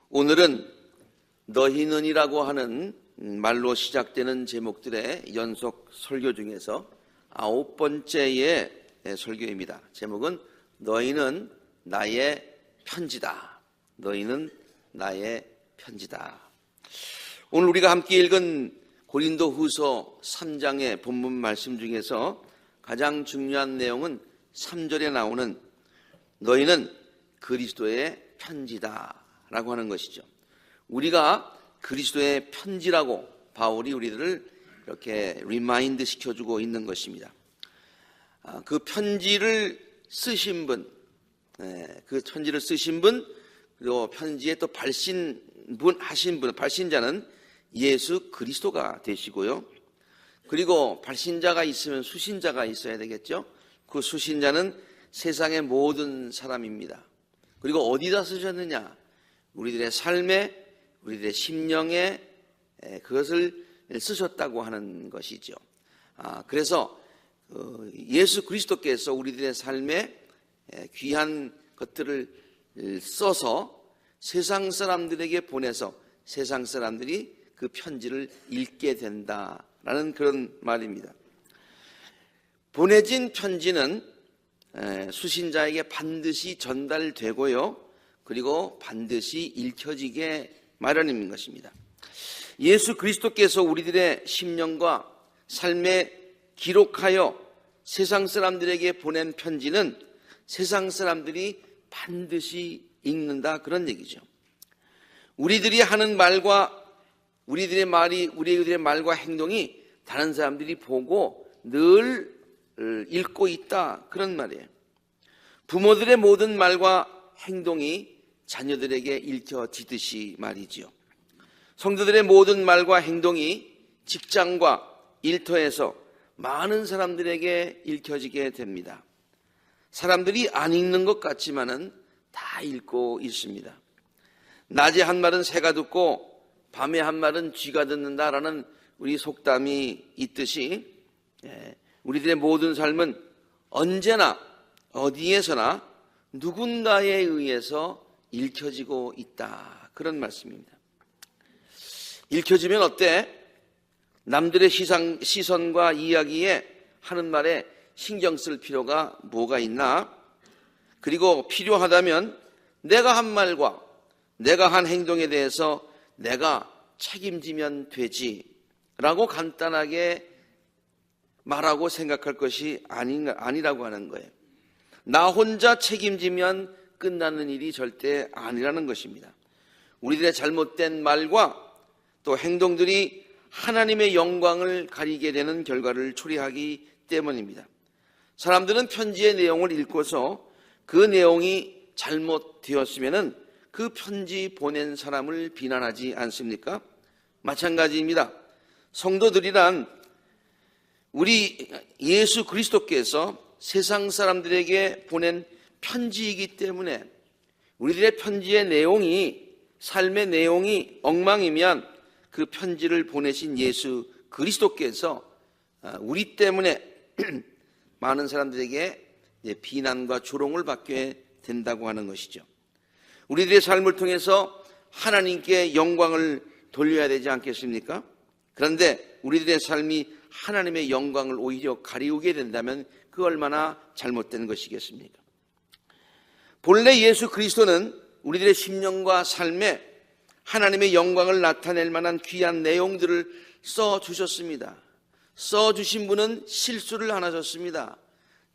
오늘은 너희는이라고 하는 말로 시작되는 제목들의 연속 설교 중에서 9번째의 설교입니다. 제목은 너희는 나의 편지다. 너희는 나의 편지다. 오늘 우리가 함께 읽은 고린도후서 3장의 본문 말씀 중에서 가장 중요한 내용은 3절에 나오는 너희는 그리스도의 편지다 라고 하는 것이죠. 우리가 그리스도의 편지라고 바울이 우리들을 이렇게 리마인드 시켜주고 있는 것입니다. 그 편지를 쓰신 분, 그리고 편지에 또 발신자는 예수 그리스도가 되시고요. 그리고 발신자가 있으면 수신자가 있어야 되겠죠. 그 수신자는 세상의 모든 사람입니다. 그리고 어디다 쓰셨느냐? 우리들의 삶에, 우리들의 심령에 그것을 쓰셨다고 하는 것이죠. 그래서 예수 그리스도께서 우리들의 삶에 귀한 것들을 써서 세상 사람들에게 보내서 세상 사람들이 그 편지를 읽게 된다라는 그런 말입니다. 보내진 편지는 수신자에게 반드시 전달되고요. 그리고 반드시 읽혀지게 마련인 것입니다. 예수 그리스도께서 우리들의 심령과 삶에 기록하여 세상 사람들에게 보낸 편지는 세상 사람들이 반드시 읽는다 그런 얘기죠. 우리들이 하는 말과 우리들의 말과 행동이 다른 사람들이 보고 늘 읽고 있다 그런 말이에요. 부모들의 모든 말과 행동이 자녀들에게 읽혀지듯이 말이지요. 성도들의 모든 말과 행동이 직장과 일터에서 많은 사람들에게 읽혀지게 됩니다. 사람들이 안 읽는 것 같지만은 다 읽고 있습니다. 낮에 한 말은 새가 듣고 밤에 한 말은 쥐가 듣는다라는 우리 속담이 있듯이 우리들의 모든 삶은 언제나 어디에서나 누군가에 의해서 읽혀지고 있다 그런 말씀입니다. 읽혀지면 어때? 남들의 시선과 이야기에 하는 말에 신경 쓸 필요가 뭐가 있나? 그리고 필요하다면 내가 한 말과 내가 한 행동에 대해서 내가 책임지면 되지 라고 간단하게 말하고 생각할 것이 아니라고 하는 거예요. 나 혼자 책임지면 끝나는 일이 절대 아니라는 것입니다. 우리들의 잘못된 말과 또 행동들이 하나님의 영광을 가리게 되는 결과를 초래하기 때문입니다. 사람들은 편지의 내용을 읽고서 그 내용이 잘못되었으면 그 편지 보낸 사람을 비난하지 않습니까? 마찬가지입니다. 성도들이란 우리 예수 그리스도께서 세상 사람들에게 보낸 편지이기 때문에 우리들의 편지의 내용이 삶의 내용이 엉망이면 그 편지를 보내신 예수 그리스도께서 우리 때문에 많은 사람들에게 비난과 조롱을 받게 된다고 하는 것이죠. 우리들의 삶을 통해서 하나님께 영광을 돌려야 되지 않겠습니까? 그런데 우리들의 삶이 하나님의 영광을 오히려 가리우게 된다면 그 얼마나 잘못된 것이겠습니까? 본래 예수 그리스도는 우리들의 심령과 삶에 하나님의 영광을 나타낼 만한 귀한 내용들을 써주셨습니다. 써주신 분은 실수를 안 하셨습니다.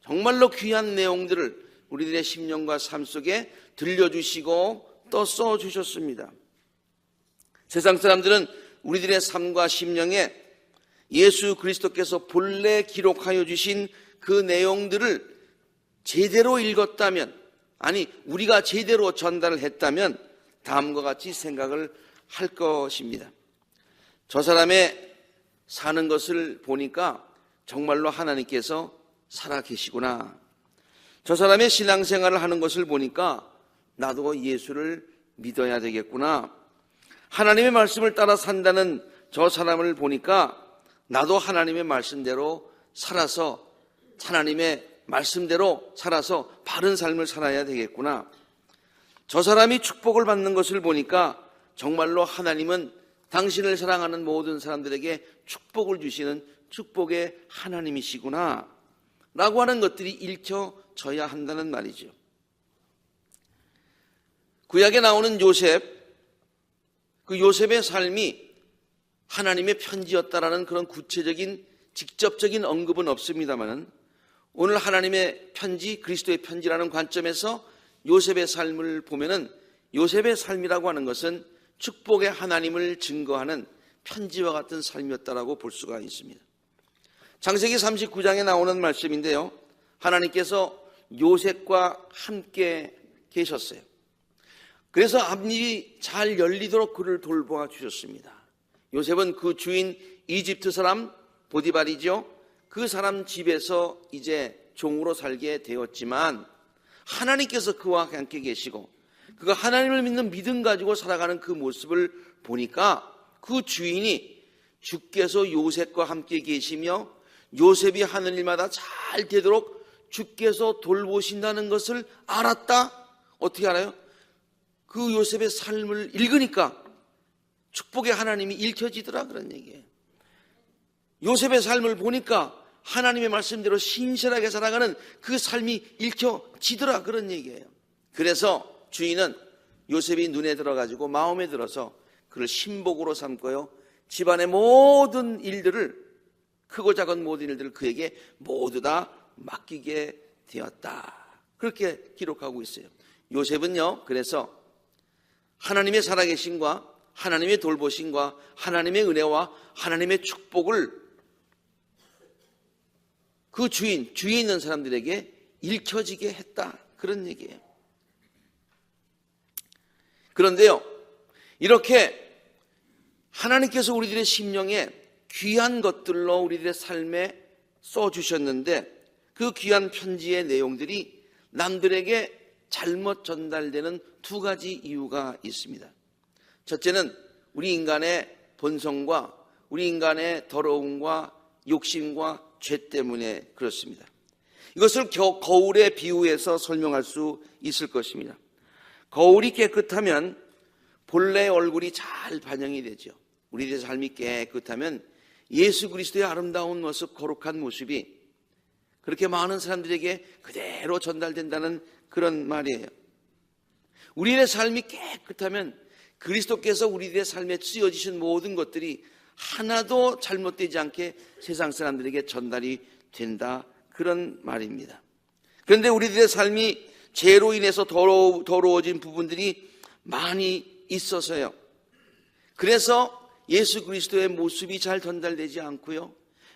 정말로 귀한 내용들을 우리들의 심령과 삶 속에 들려주시고 또 써주셨습니다. 세상 사람들은 우리들의 삶과 심령에 예수 그리스도께서 본래 기록하여 주신 그 내용들을 제대로 읽었다면, 아니 우리가 제대로 전달을 했다면 다음과 같이 생각을 할 것입니다. 저 사람의 사는 것을 보니까 정말로 하나님께서 살아계시구나. 저 사람의 신앙생활을 하는 것을 보니까 나도 예수를 믿어야 되겠구나. 하나님의 말씀을 따라 산다는 저 사람을 보니까 나도 하나님의 말씀대로 살아서 하나님의 말씀대로 살아서 바른 삶을 살아야 되겠구나. 저 사람이 축복을 받는 것을 보니까 정말로 하나님은 당신을 사랑하는 모든 사람들에게 축복을 주시는 축복의 하나님이시구나 라고 하는 것들이 읽혀져야 한다는 말이죠. 구약에 나오는 요셉, 그 요셉의 삶이 하나님의 편지였다라는 그런 구체적인 직접적인 언급은 없습니다만 오늘 하나님의 편지, 그리스도의 편지라는 관점에서 요셉의 삶을 보면은 요셉의 삶이라고 하는 것은 축복의 하나님을 증거하는 편지와 같은 삶이었다라고 볼 수가 있습니다. 창세기 39장에 나오는 말씀인데요, 하나님께서 요셉과 함께 계셨어요. 그래서 앞일이 잘 열리도록 그를 돌보아 주셨습니다. 요셉은 그 주인 이집트 사람 보디발이죠. 그 사람 집에서 이제 종으로 살게 되었지만 하나님께서 그와 함께 계시고 그가 하나님을 믿는 믿음 가지고 살아가는 그 모습을 보니까 그 주인이 주께서 요셉과 함께 계시며 요셉이 하는 일마다 잘 되도록 주께서 돌보신다는 것을 알았다. 어떻게 알아요? 그 요셉의 삶을 읽으니까 축복의 하나님이 읽혀지더라 그런 얘기예요. 요셉의 삶을 보니까 하나님의 말씀대로 신실하게 살아가는 그 삶이 읽혀지더라 그런 얘기예요. 그래서 주인은 요셉이 눈에 들어가지고 마음에 들어서 그를 신복으로 삼고요, 집안의 모든 일들을, 크고 작은 모든 일들을 그에게 모두 다 맡기게 되었다. 그렇게 기록하고 있어요. 요셉은요, 그래서 하나님의 살아계심과 하나님의 돌보심과 하나님의 은혜와 하나님의 축복을 그 주위에 있는 사람들에게 읽혀지게 했다 그런 얘기예요. 그런데요, 이렇게 하나님께서 우리들의 심령에 귀한 것들로 우리들의 삶에 써주셨는데 그 귀한 편지의 내용들이 남들에게 잘못 전달되는 두 가지 이유가 있습니다. 첫째는 우리 인간의 본성과 우리 인간의 더러움과 욕심과 죄 때문에 그렇습니다. 이것을 거울에 비유해서 설명할 수 있을 것입니다. 거울이 깨끗하면 본래의 얼굴이 잘 반영이 되죠. 우리들의 삶이 깨끗하면 예수 그리스도의 아름다운 모습, 거룩한 모습이 그렇게 많은 사람들에게 그대로 전달된다는 그런 말이에요. 우리의 삶이 깨끗하면 그리스도께서 우리들의 삶에 쓰여지신 모든 것들이 하나도 잘못되지 않게 세상 사람들에게 전달이 된다 그런 말입니다. 그런데 우리들의 삶이 죄로 인해서 더러워진 부분들이 많이 있어서요, 그래서 예수 그리스도의 모습이 잘 전달되지 않고요,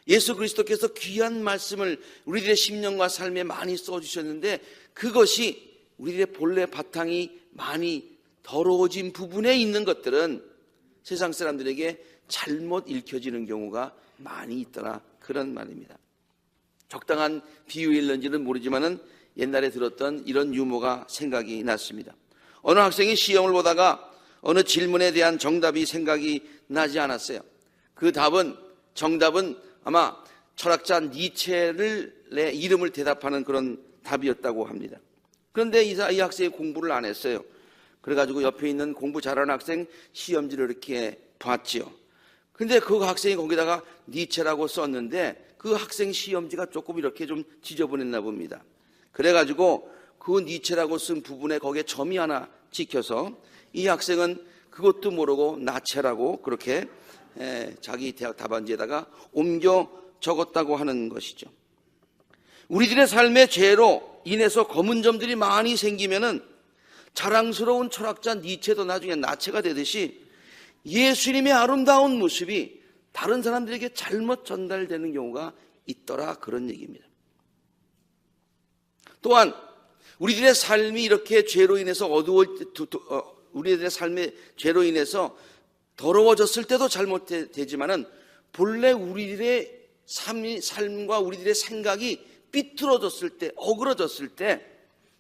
예수 그리스도께서 귀한 말씀을 우리들의 심령과 삶에 많이 써주셨는데 그것이 우리들의 본래 바탕이 많이 더러워진 부분에 있는 것들은 세상 사람들에게 잘못 읽혀지는 경우가 많이 있더라 그런 말입니다. 적당한 비유일런지는 모르지만은 옛날에 들었던 이런 유머가 생각이 났습니다. 어느 학생이 시험을 보다가 어느 질문에 대한 정답이 생각이 나지 않았어요. 그 정답은 아마 철학자 니체를 내 이름을 대답하는 그런 답이었다고 합니다. 그런데 이 학생이 공부를 안 했어요. 그래가지고 옆에 있는 공부 잘하는 학생 시험지를 이렇게 봤지요. 근데 그 학생이 거기다가 니체라고 썼는데 그 학생 시험지가 조금 이렇게 좀 지저분했나 봅니다. 그래가지고 그 니체라고 쓴 부분에 거기에 점이 하나 찍혀서 이 학생은 그것도 모르고 나체라고 그렇게 자기 대학 답안지에다가 옮겨 적었다고 하는 것이죠. 우리들의 삶의 죄로 인해서 검은 점들이 많이 생기면은 자랑스러운 철학자 니체도 나중에 나체가 되듯이 예수님의 아름다운 모습이 다른 사람들에게 잘못 전달되는 경우가 있더라 그런 얘기입니다. 또한 우리들의 삶이 이렇게 죄로 인해서 우리들의 삶의 죄로 인해서 더러워졌을 때도 잘못되지만은 본래 우리들의 삶과 우리들의 생각이 삐뚤어졌을 때, 어그러졌을 때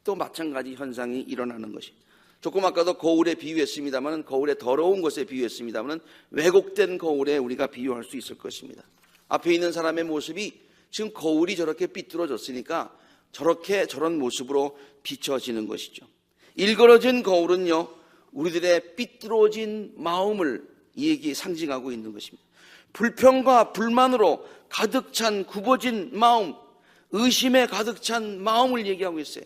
또 마찬가지 현상이 일어나는 것이. 조금 아까도 거울에 비유했습니다만, 거울에 더러운 것에 비유했습니다만 왜곡된 거울에 우리가 비유할 수 있을 것입니다. 앞에 있는 사람의 모습이 지금 거울이 저렇게 삐뚤어졌으니까 저런 모습으로 비춰지는 것이죠. 일그러진 거울은요, 우리들의 삐뚤어진 마음을 상징하고 있는 것입니다. 불평과 불만으로 가득 찬 굽어진 마음, 의심에 가득 찬 마음을 얘기하고 있어요.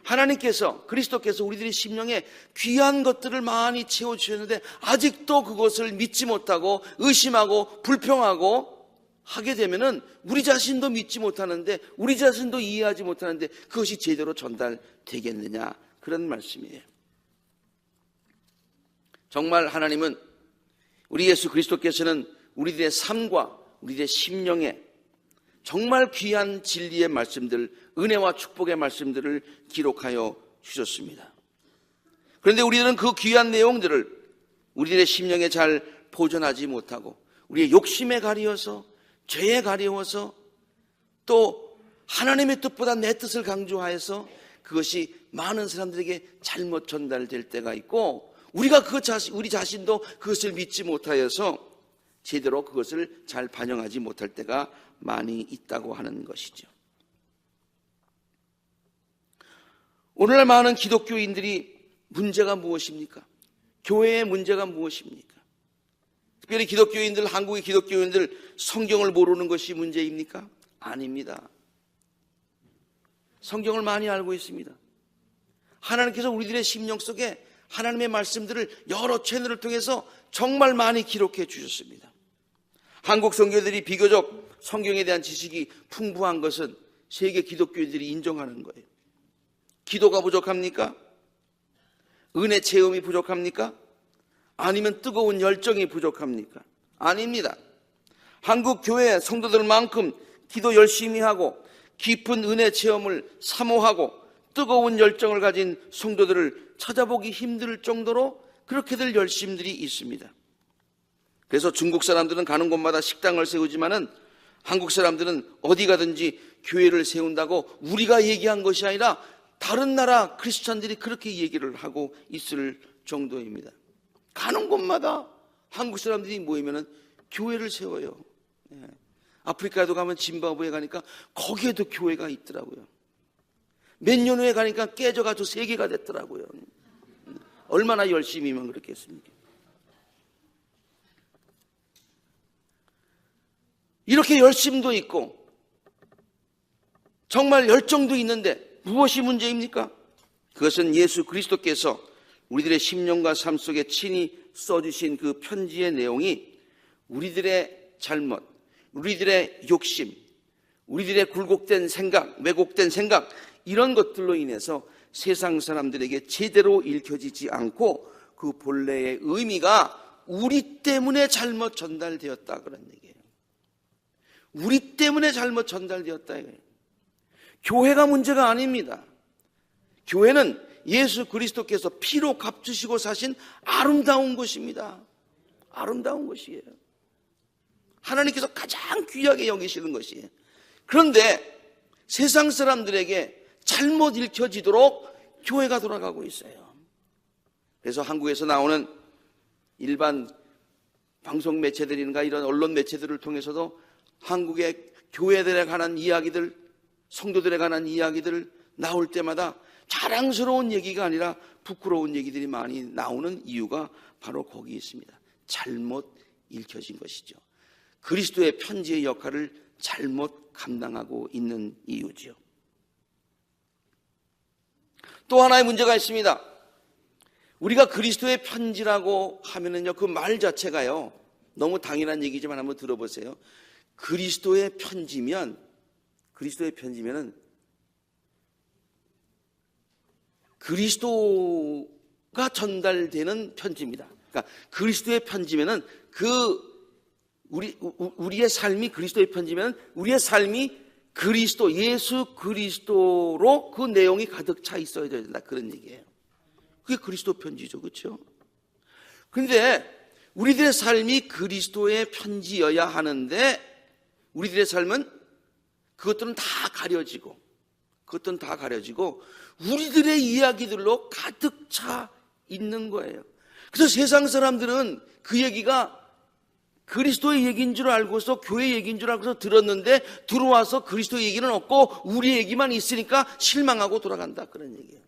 하나님께서, 그리스도께서 우리들의 심령에 귀한 것들을 많이 채워주셨는데 아직도 그것을 믿지 못하고 의심하고 불평하고 하게 되면은 우리 자신도 믿지 못하는데, 우리 자신도 이해하지 못하는데 그것이 제대로 전달되겠느냐, 그런 말씀이에요. 정말 하나님은, 우리 예수 그리스도께서는 우리들의 삶과 우리들의 심령에 정말 귀한 진리의 말씀들, 은혜와 축복의 말씀들을 기록하여 주셨습니다. 그런데 우리는 그 귀한 내용들을 우리들의 심령에 잘 보존하지 못하고 우리의 욕심에 가리워서, 죄에 가리워서, 또 하나님의 뜻보다 내 뜻을 강조하여서 그것이 많은 사람들에게 잘못 전달될 때가 있고, 우리가 우리 자신도 그것을 믿지 못하여서 제대로 그것을 잘 반영하지 못할 때가 많이 있다고 하는 것이죠. 오늘날 많은 기독교인들이 문제가 무엇입니까? 교회의 문제가 무엇입니까? 특별히 기독교인들, 한국의 기독교인들 성경을 모르는 것이 문제입니까? 아닙니다. 성경을 많이 알고 있습니다. 하나님께서 우리들의 심령 속에 하나님의 말씀들을 여러 채널을 통해서 정말 많이 기록해 주셨습니다. 한국 성교들이 비교적 성경에 대한 지식이 풍부한 것은 세계 기독교인들이 인정하는 거예요. 기도가 부족합니까? 은혜 체험이 부족합니까? 아니면 뜨거운 열정이 부족합니까? 아닙니다. 한국 교회 성도들만큼 기도 열심히 하고 깊은 은혜 체험을 사모하고 뜨거운 열정을 가진 성도들을 찾아보기 힘들 정도로 그렇게들 열심들이 있습니다. 그래서 중국 사람들은 가는 곳마다 식당을 세우지만은 한국 사람들은 어디 가든지 교회를 세운다고 우리가 얘기한 것이 아니라 다른 나라 크리스찬들이 그렇게 얘기를 하고 있을 정도입니다. 가는 곳마다 한국 사람들이 모이면은 교회를 세워요. 아프리카에도 가면 짐바브웨에 가니까 거기에도 교회가 있더라고요. 몇 년 후에 가니까 깨져가지고 3개가 됐더라고요. 얼마나 열심히면 그렇게 했습니까? 이렇게 열심도 있고 정말 열정도 있는데 무엇이 문제입니까? 그것은 예수 그리스도께서 우리들의 심령과 삶 속에 친히 써주신 그 편지의 내용이 우리들의 잘못, 우리들의 욕심, 우리들의 굴곡된 생각, 왜곡된 생각, 이런 것들로 인해서 세상 사람들에게 제대로 읽혀지지 않고 그 본래의 의미가 우리 때문에 잘못 전달되었다, 그런 얘기예요. 우리 때문에 잘못 전달되었다 이거예요. 교회가 문제가 아닙니다. 교회는 예수 그리스도께서 피로 값주시고 사신 아름다운 것입니다. 아름다운 것이에요. 하나님께서 가장 귀하게 여기시는 것이에요. 그런데 세상 사람들에게 잘못 읽혀지도록 교회가 돌아가고 있어요. 그래서 한국에서 나오는 일반 방송 매체들인가 이런 언론 매체들을 통해서도 한국의 교회들에 관한 이야기들, 성도들에 관한 이야기들 나올 때마다 자랑스러운 얘기가 아니라 부끄러운 얘기들이 많이 나오는 이유가 바로 거기 있습니다. 잘못 읽혀진 것이죠. 그리스도의 편지의 역할을 잘못 감당하고 있는 이유죠. 또 하나의 문제가 있습니다. 우리가 그리스도의 편지라고 하면은요, 그 말 자체가요, 너무 당연한 얘기지만 한번 들어보세요. 그리스도의 편지면은 그리스도가 전달되는 편지입니다. 그러니까 그리스도의 편지면은 우리의 삶이 그리스도의 편지면 우리의 삶이 그리스도, 예수 그리스도로 그 내용이 가득 차 있어야 된다, 그런 얘기예요. 그게 그리스도 편지죠, 그렇죠? 그런데 우리들의 삶이 그리스도의 편지여야 하는데 우리들의 삶은 그것들은 다 가려지고 우리들의 이야기들로 가득 차 있는 거예요. 그래서 세상 사람들은 그 얘기가 그리스도의 얘기인 줄 알고서 교회 얘기인 줄 알고서 들었는데 들어와서 그리스도 얘기는 없고 우리 얘기만 있으니까 실망하고 돌아간다, 그런 얘기예요.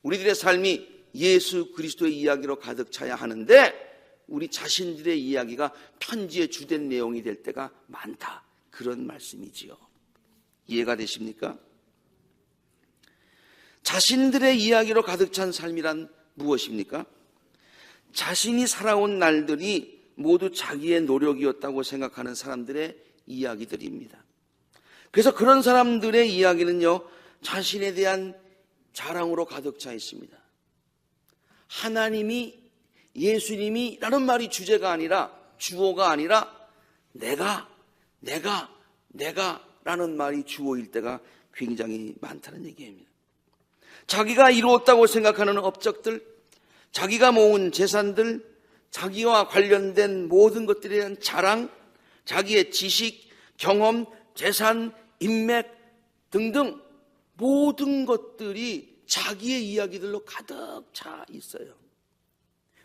우리들의 삶이 예수 그리스도의 이야기로 가득 차야 하는데 우리 자신들의 이야기가 편지의 주된 내용이 될 때가 많다. 그런 말씀이지요. 이해가 되십니까? 자신들의 이야기로 가득 찬 삶이란 무엇입니까? 자신이 살아온 날들이 모두 자기의 노력이었다고 생각하는 사람들의 이야기들입니다. 그래서 그런 사람들의 이야기는요, 자신에 대한 자랑으로 가득 차 있습니다. 하나님이, 예수님이 라는 말이 주제가 아니라, 주어가 아니라 내가 라는 말이 주어일 때가 굉장히 많다는 얘기입니다. 자기가 이루었다고 생각하는 업적들, 자기가 모은 재산들, 자기와 관련된 모든 것들에 대한 자랑, 자기의 지식, 경험, 재산, 인맥 등등 모든 것들이 자기의 이야기들로 가득 차 있어요.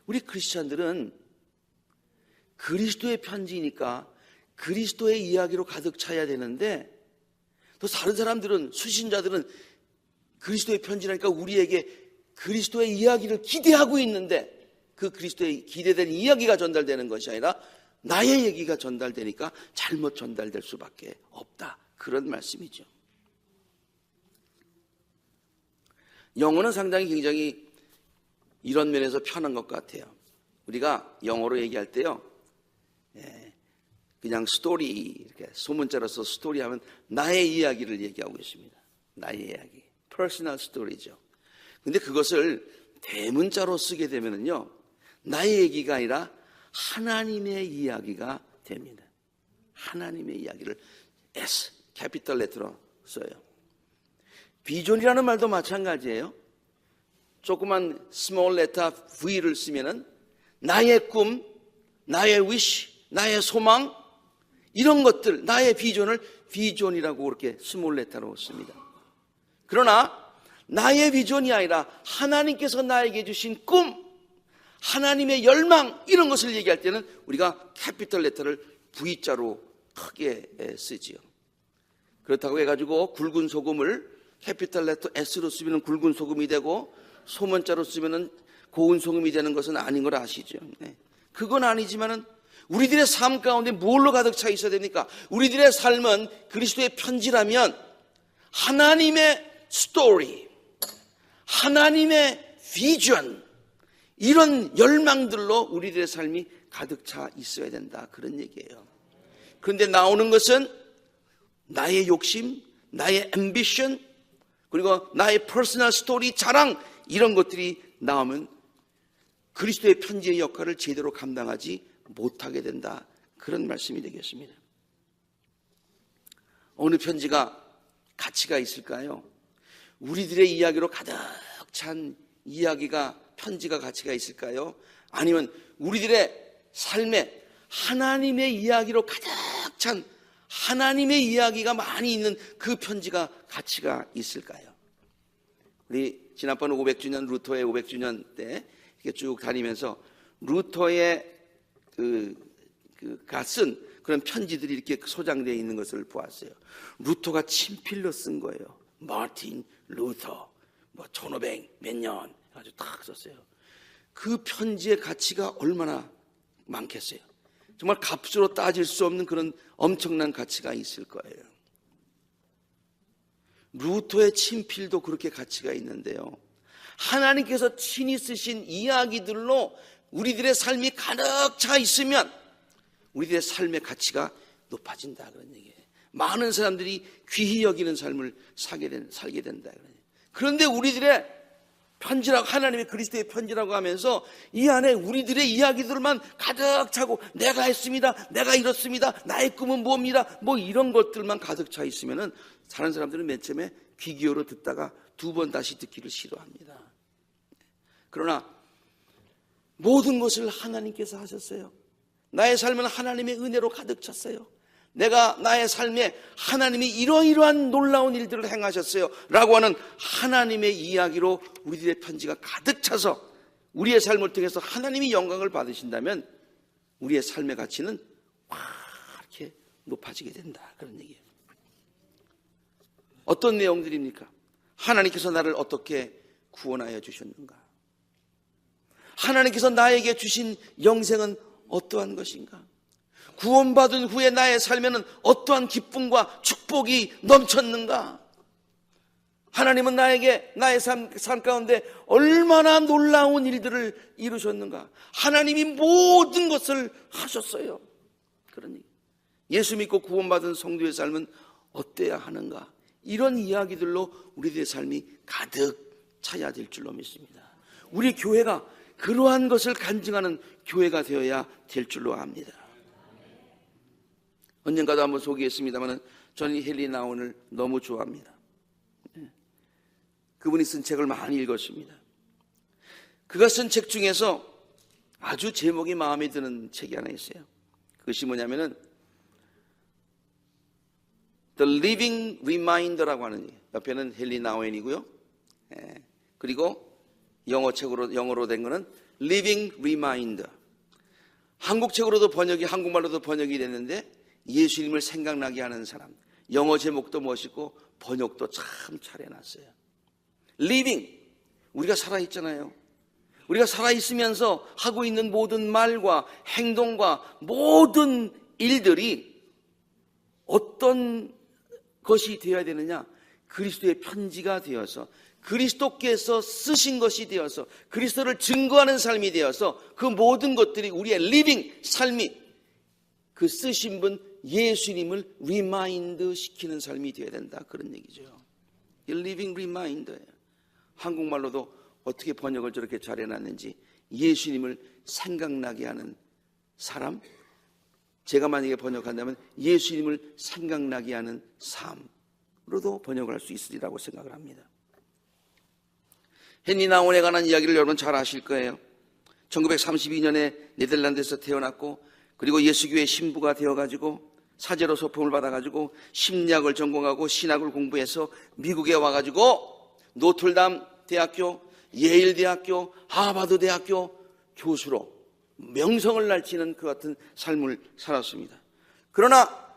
우리 크리스찬들은 그리스도의 편지니까 그리스도의 이야기로 가득 차야 되는데, 또 다른 사람들은, 수신자들은 그리스도의 편지라니까 우리에게 그리스도의 이야기를 기대하고 있는데 그 그리스도의 기대된 이야기가 전달되는 것이 아니라 나의 얘기가 전달되니까 잘못 전달될 수밖에 없다. 그런 말씀이죠. 영어는 상당히 굉장히 이런 면에서 편한 것 같아요. 우리가 영어로 얘기할 때요, 그냥 스토리, 이렇게 소문자로서 스토리 하면 나의 이야기를 얘기하고 있습니다. 나의 이야기. 퍼스널 스토리죠. 근데 그것을 대문자로 쓰게 되면은요, 나의 얘기가 아니라 하나님의 이야기가 됩니다. 하나님의 이야기를 S, 캐피털 레터로 써요. 비전이라는 말도 마찬가지예요. 조그만 스몰 레터 V를 쓰면은 나의 꿈, 나의 wish, 나의 소망, 이런 것들, 나의 비전을 비전이라고 그렇게 스몰 레터로 씁니다. 그러나 나의 비전이 아니라 하나님께서 나에게 주신 꿈, 하나님의 열망, 이런 것을 얘기할 때는 우리가 캐피털 레터를 V자로 크게 쓰지요. 그렇다고 해가지고 굵은 소금을 캐피털 레터 S로 쓰면 굵은 소금이 되고 소문자로 쓰면 고운 소금이 되는 것은 아닌 걸 아시죠? 그건 아니지만은 우리들의 삶 가운데 뭘로 가득 차 있어야 됩니까? 우리들의 삶은 그리스도의 편지라면 하나님의 스토리, 하나님의 비전, 이런 열망들로 우리들의 삶이 가득 차 있어야 된다. 그런 얘기예요. 그런데 나오는 것은 나의 욕심, 나의 앰비션, 그리고 나의 퍼스널 스토리, 자랑, 이런 것들이 나오면 그리스도의 편지의 역할을 제대로 감당하지 못하게 된다. 그런 말씀이 되겠습니다. 어느 편지가 가치가 있을까요? 우리들의 이야기로 가득 찬 이야기가, 편지가 가치가 있을까요? 아니면 우리들의 삶에 하나님의 이야기로 가득 찬 하나님의 이야기가 많이 있는 그 편지가 가치가 있을까요? 우리 지난번 500주년, 루터의 500주년 때 이렇게 쭉 다니면서 루터의 쓴 그런 편지들이 이렇게 소장되어 있는 것을 보았어요. 루터가 친필로 쓴 거예요. 마틴 루터, 1500 몇 년 아주 딱 썼어요. 그 편지의 가치가 얼마나 많겠어요. 정말 값으로 따질 수 없는 그런 엄청난 가치가 있을 거예요. 루터의 친필도 그렇게 가치가 있는데요, 하나님께서 친히 쓰신 이야기들로 우리들의 삶이 가득 차 있으면 우리들의 삶의 가치가 높아진다, 그런 얘기예요. 많은 사람들이 귀히 여기는 삶을 살게 된다. 그런데 우리들의 편지라고, 하나님의 그리스도의 편지라고 하면서 이 안에 우리들의 이야기들만 가득 차고, 내가 했습니다, 내가 이렇습니다, 나의 꿈은 뭡니다, 이런 것들만 가득 차 있으면은 다른 사람들은 맨 처음에 귀 기울여 듣다가 두 번 다시 듣기를 싫어합니다. 그러나 모든 것을 하나님께서 하셨어요. 나의 삶은 하나님의 은혜로 가득 찼어요. 나의 삶에 하나님이 이러이러한 놀라운 일들을 행하셨어요 라고 하는 하나님의 이야기로 우리들의 편지가 가득 차서 우리의 삶을 통해서 하나님이 영광을 받으신다면 우리의 삶의 가치는 이렇게 높아지게 된다, 그런 얘기예요. 어떤 내용들입니까? 하나님께서 나를 어떻게 구원하여 주셨는가? 하나님께서 나에게 주신 영생은 어떠한 것인가? 구원받은 후에 나의 삶에는 어떠한 기쁨과 축복이 넘쳤는가? 하나님은 나에게 나의 삶 가운데 얼마나 놀라운 일들을 이루셨는가? 하나님이 모든 것을 하셨어요. 그러니 예수 믿고 구원받은 성도의 삶은 어때야 하는가? 이런 이야기들로 우리들의 삶이 가득 차야 될 줄로 믿습니다. 우리 교회가 그러한 것을 간증하는 교회가 되어야 될 줄로 압니다. 언젠가도 한번 소개했습니다만 저는 이 헨리 나운을 너무 좋아합니다. 그분이 쓴 책을 많이 읽었습니다. 그가 쓴 책 중에서 아주 제목이 마음에 드는 책이 하나 있어요. 그것이 뭐냐면은 The Living Reminder라고 하는, 옆에는 헨리 나운이고요. 그리고 영어로 된 거는 Living Reminder. 한국말로도 번역이 됐는데 예수님을 생각나게 하는 사람. 영어 제목도 멋있고 번역도 참 잘해놨어요. Living, 우리가 살아있잖아요. 우리가 살아있으면서 하고 있는 모든 말과 행동과 모든 일들이 어떤 것이 되어야 되느냐? 그리스도의 편지가 되어서, 그리스도께서 쓰신 것이 되어서, 그리스도를 증거하는 삶이 되어서 그 모든 것들이 우리의 리빙 삶이 그 쓰신 분 예수님을 리마인드 시키는 삶이 되어야 된다, 그런 얘기죠. 리빙 리마인더예요. 한국말로도 어떻게 번역을 저렇게 잘 해놨는지, 예수님을 생각나게 하는 사람, 제가 만약에 번역한다면 예수님을 생각나게 하는 삶으로도 번역을 할 수 있으리라고 생각을 합니다. 헨리 나운에 관한 이야기를 여러분 잘 아실 거예요. 1932년에 네덜란드에서 태어났고, 그리고 예수교회 신부가 되어가지고 사제로 소품을 받아가지고 심리학을 전공하고 신학을 공부해서 미국에 와가지고 노틀담 대학교, 예일 대학교, 하버드 대학교 교수로 명성을 날치는 그 같은 삶을 살았습니다. 그러나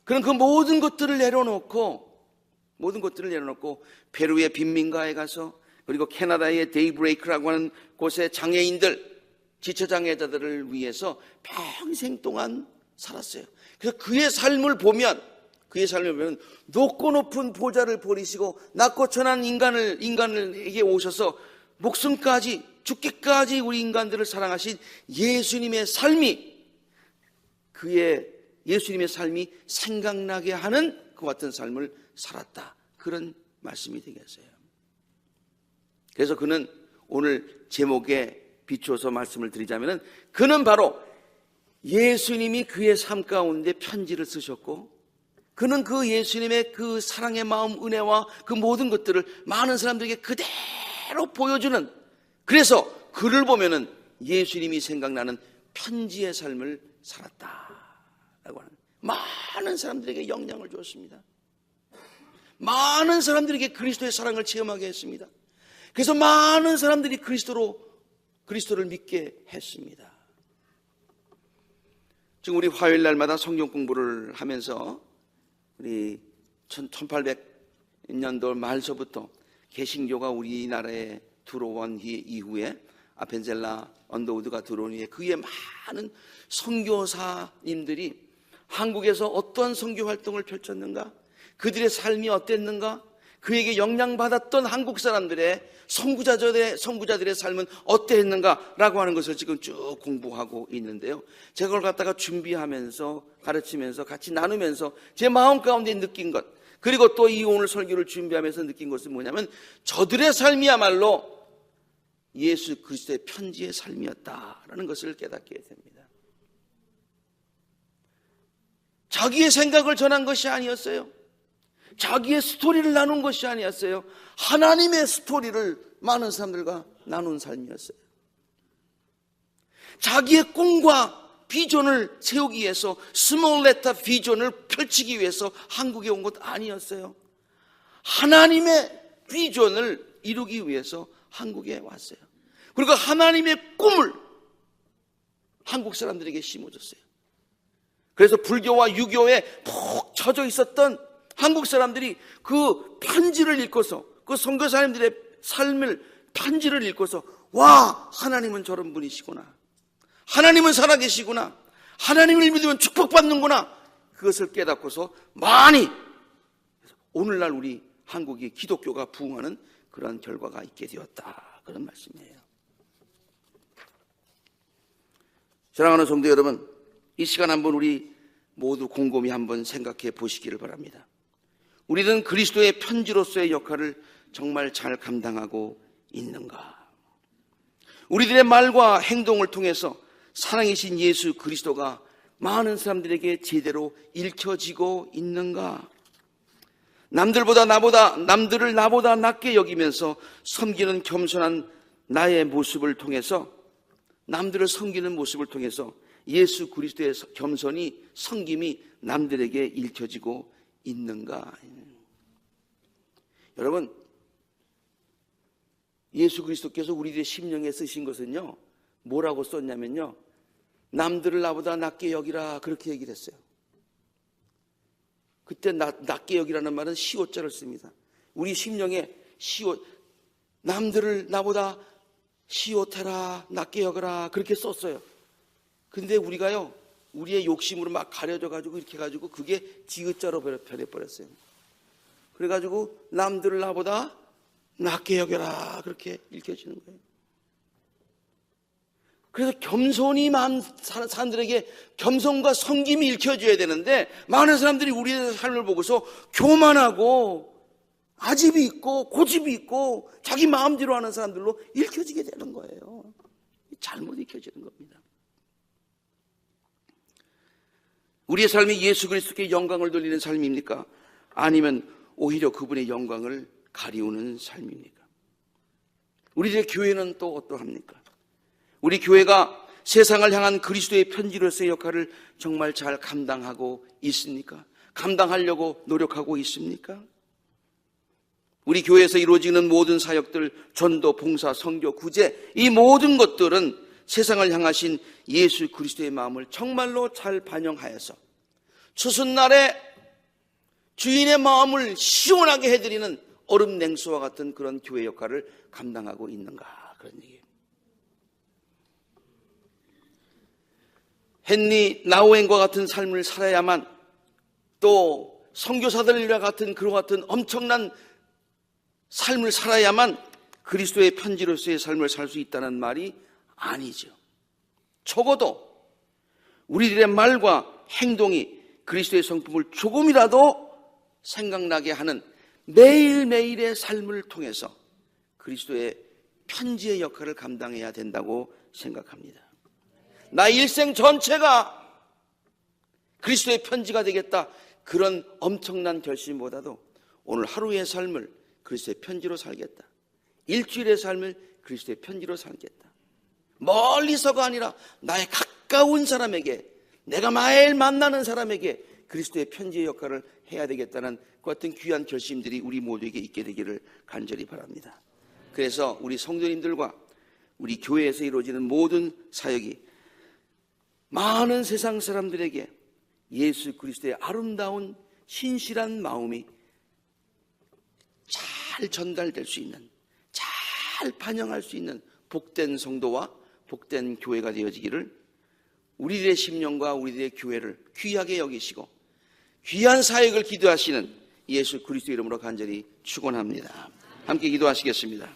그는 그 모든 것들을 내려놓고 페루의 빈민가에 가서, 그리고 캐나다의 데이브레이크라고 하는 곳의 장애인들, 지체장애자들을 위해서 평생 동안 살았어요. 그래서 그의 삶을 보면 높고 높은 보좌를 버리시고 낮고 천한 인간에게 오셔서 목숨까지, 죽기까지 우리 인간들을 사랑하신 예수님의 삶이 생각나게 하는 그 같은 삶을 살았다, 그런 말씀이 되겠어요. 그래서 그는 오늘 제목에 비추어서 말씀을 드리자면, 그는 바로 예수님이 그의 삶 가운데 편지를 쓰셨고, 그는 그 예수님의 그 사랑의 마음, 은혜와 그 모든 것들을 많은 사람들에게 그대로 보여주는, 그래서 그를 보면은 예수님이 생각나는 편지의 삶을 살았다라고 하는, 많은 사람들에게 영향을 주었습니다. 많은 사람들에게 그리스도의 사랑을 체험하게 했습니다. 그래서 많은 사람들이 그리스도를 믿게 했습니다. 지금 우리 화요일 날마다 성경 공부를 하면서 우리 1800년도 말서부터 개신교가 우리나라에 들어온 이후에 아펜젤라 언더우드가 들어온 이후에 그의 많은 선교사님들이 한국에서 어떠한 선교 활동을 펼쳤는가, 그들의 삶이 어땠는가, 그에게 영향받았던 한국 사람들의 선구자들의 삶은 어땠는가라고 하는 것을 지금 쭉 공부하고 있는데요. 제가 그걸 갖다가 준비하면서, 가르치면서, 같이 나누면서 제 마음 가운데 느낀 것, 그리고 또 이 오늘 설교를 준비하면서 느낀 것은 뭐냐면, 저들의 삶이야말로 예수 그리스도의 편지의 삶이었다라는 것을 깨닫게 됩니다. 자기의 생각을 전한 것이 아니었어요. 자기의 스토리를 나눈 것이 아니었어요. 하나님의 스토리를 많은 사람들과 나눈 삶이었어요. 자기의 꿈과 비전을 세우기 위해서, 스몰 레터 비전을 펼치기 위해서 한국에 온 것 아니었어요. 하나님의 비전을 이루기 위해서 한국에 왔어요. 그리고 하나님의 꿈을 한국 사람들에게 심어줬어요. 그래서 불교와 유교에 푹 젖어 있었던 한국 사람들이 그 편지를 읽고서 그 선교사님들의 삶을 편지를 읽고서 와, 하나님은 저런 분이시구나, 하나님은 살아계시구나, 하나님을 믿으면 축복받는구나, 그것을 깨닫고서 많이 오늘날 우리 한국의 기독교가 부흥하는 그런 결과가 있게 되었다, 그런 말씀이에요. 사랑하는 성도 여러분, 이 시간 한번 우리 모두 곰곰이 한번 생각해 보시기를 바랍니다. 우리는 그리스도의 편지로서의 역할을 정말 잘 감당하고 있는가? 우리들의 말과 행동을 통해서 사랑이신 예수 그리스도가 많은 사람들에게 제대로 읽혀지고 있는가? 남들을 나보다 낮게 여기면서 섬기는 겸손한 나의 모습을 통해서, 남들을 섬기는 모습을 통해서 예수 그리스도의 겸손이, 섬김이 남들에게 읽혀지고 있는가? 여러분, 예수 그리스도께서 우리들의 심령에 쓰신 것은요, 뭐라고 썼냐면요, 남들을 나보다 낮게 여기라, 그렇게 얘기를 했어요. 그때 낮게 여기라는 말은 시옷자를 씁니다. 우리 심령에 남들을 나보다 시옷해라, 낮게 여겨라, 그렇게 썼어요. 근데 우리가요, 우리의 욕심으로 막 가려져가지고 이렇게 해가지고 그게 지읒자로 변해버렸어요. 그래가지고 남들을 나보다 낮게 여겨라, 그렇게 읽혀지는 거예요. 그래서 겸손이 많은 사람들에게 겸손과 섬김이 읽혀져야 되는데, 많은 사람들이 우리의 삶을 보고서 교만하고 아집이 있고 고집이 있고 자기 마음대로 하는 사람들로 읽혀지게 되는 거예요. 잘못 읽혀지는 겁니다. 우리의 삶이 예수 그리스도께 영광을 돌리는 삶입니까? 아니면 오히려 그분의 영광을 가리우는 삶입니까? 우리들의 교회는 또 어떠합니까? 우리 교회가 세상을 향한 그리스도의 편지로서의 역할을 정말 잘 감당하고 있습니까? 감당하려고 노력하고 있습니까? 우리 교회에서 이루어지는 모든 사역들, 전도, 봉사, 선교, 구제, 이 모든 것들은 세상을 향하신 예수 그리스도의 마음을 정말로 잘 반영하여서 추수날에 주인의 마음을 시원하게 해드리는 얼음 냉수와 같은 그런 교회 역할을 감당하고 있는가, 그런 얘기예요. 헨리 나우엔과 같은 삶을 살아야만, 또 선교사들과 같은 그와 같은 엄청난 삶을 살아야만 그리스도의 편지로서의 삶을 살 수 있다는 말이 아니죠. 적어도 우리들의 말과 행동이 그리스도의 성품을 조금이라도 생각나게 하는 매일매일의 삶을 통해서 그리스도의 편지의 역할을 감당해야 된다고 생각합니다. 나 일생 전체가 그리스도의 편지가 되겠다, 그런 엄청난 결심보다도 오늘 하루의 삶을 그리스도의 편지로 살겠다, 일주일의 삶을 그리스도의 편지로 살겠다, 멀리서가 아니라 나의 가까운 사람에게, 내가 매일 만나는 사람에게 그리스도의 편지의 역할을 해야 되겠다는 그 같은 귀한 결심들이 우리 모두에게 있게 되기를 간절히 바랍니다. 그래서 우리 성도님들과 우리 교회에서 이루어지는 모든 사역이 많은 세상 사람들에게 예수 그리스도의 아름다운 신실한 마음이 잘 전달될 수 있는, 잘 반영할 수 있는 복된 성도와 복된 교회가 되어지기를 우리들의 심령과 우리들의 교회를 귀하게 여기시고 귀한 사역을 기도하시는 예수 그리스도 이름으로 간절히 축원합니다. 함께 기도하시겠습니다.